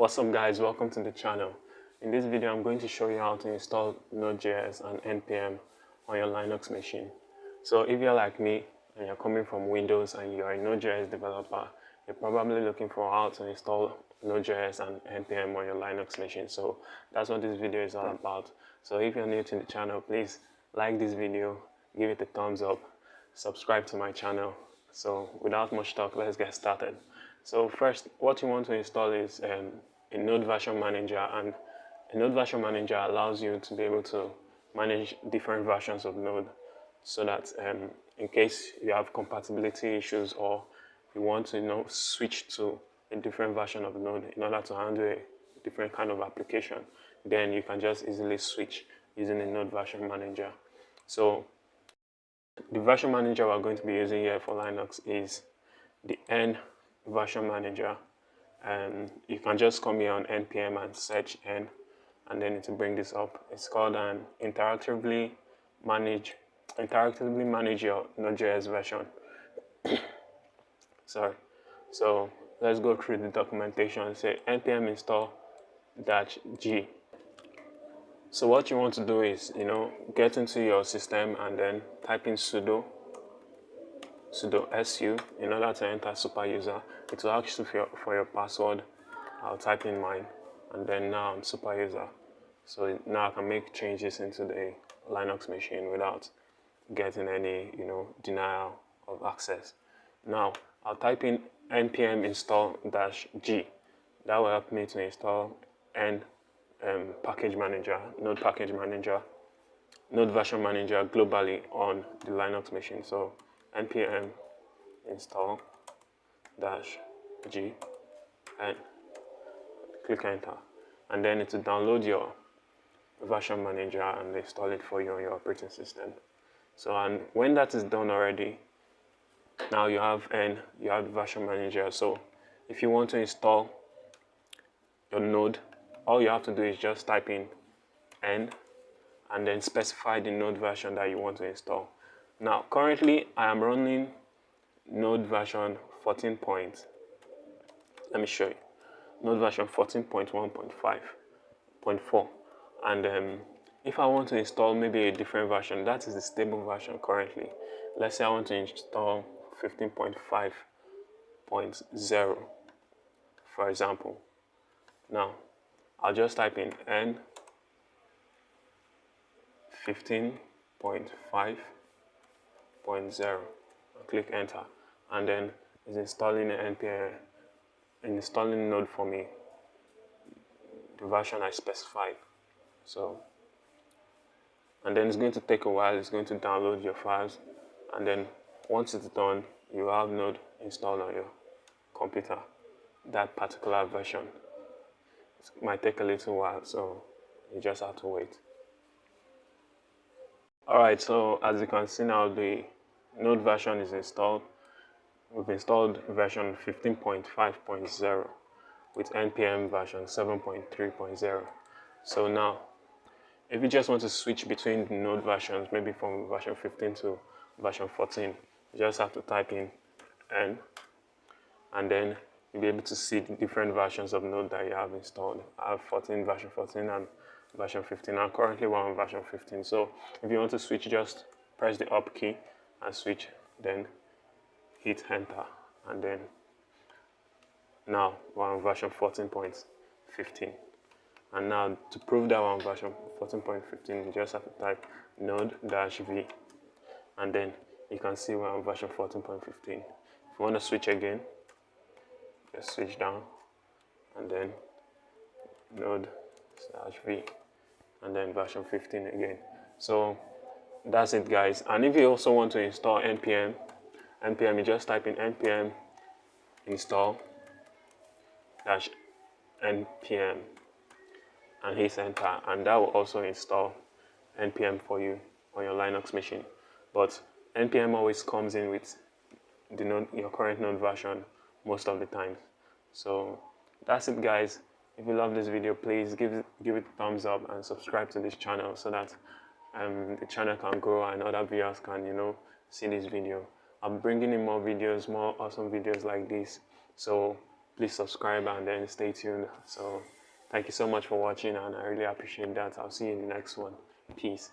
What's up guys, welcome to the channel. In this video I'm going to show you how to install Node.js and NPM on your Linux machine. So if you're like me and you're coming from Windows and you're a Node.js developer, you're probably looking for how to install Node.js and NPM on your Linux machine. So that's what this video is all about. So if you're new to the channel, please like this video, give it a thumbs up, subscribe to my channel. So without much talk, let's get started. So first, what you want to install is a Node version manager, and a Node version manager allows you to be able to manage different versions of Node, so that in case you have compatibility issues or you want to switch to a different version of Node in order to handle a different kind of application, then you can just easily switch using a Node version manager. So the version manager we're going to be using here for Linux is the N version manager, and you can just come here on npm and search N, and then it will bring this up. It's called an interactively manage your Node.js version. Sorry. So let's go through the documentation. Say npm install -g. So what you want to do is, get into your system and then type in sudo su in order to enter super user. It will ask you for your password. I'll type in mine, and then now I'm super user. So now I can make changes into the Linux machine without getting any denial of access. Now I'll type in npm install -g. That will help me to install package manager, Node package manager, Node version manager globally on the Linux machine. So npm install -g and click enter, and then it will download your version manager and install it for you on your operating system. So, and when that is done already, now you have the version manager. So if you want to install your Node, all you have to do is just type in N and then specify the Node version that you want to install. Now, currently, I am running Node version 14. Let me show you. Node version 14.1.5.4. And if I want to install maybe a different version, that is the stable version currently. Let's say I want to install 15.5.0, for example. Now, I'll just type in N 15.5.0 and click enter, and then it's installing an npm, installing Node for me, the version I specified. So, and then it's going to take a while. It's going to download your files, and then once it's done, you have Node installed on your computer, that particular version. It might take a little while, so you just have to wait. Alright, so as you can see now, the Node version is installed. We've installed version 15.5.0 with npm version 7.3.0. So now, if you just want to switch between the Node versions, maybe from version 15 to version 14, you just have to type in N, and then you'll be able to see the different versions of Node that you have installed. I have version 14 and version 15. I'm currently on version 15. So if you want to switch, just press the up key and switch, then hit enter, and then now we're on version 14.15. And now to prove that we're on version 14.15, you just have to type node-v, and then you can see we're on version 14.15. If you want to switch again, just switch down, and then node/v, and then version 15 again. So that's it, guys. And if you also want to install npm, you just type in npm install -npm and hit enter, and that will also install npm for you on your Linux machine. But npm always comes in with your current Node version most of the time. So that's it, guys. If you love this video, please give it a thumbs up and subscribe to this channel, so that the channel can grow and other viewers can see this video. I'm bringing in more videos, more awesome videos like this. So please subscribe and then stay tuned. So thank you so much for watching, and I really appreciate that. I'll see you in the next one. Peace.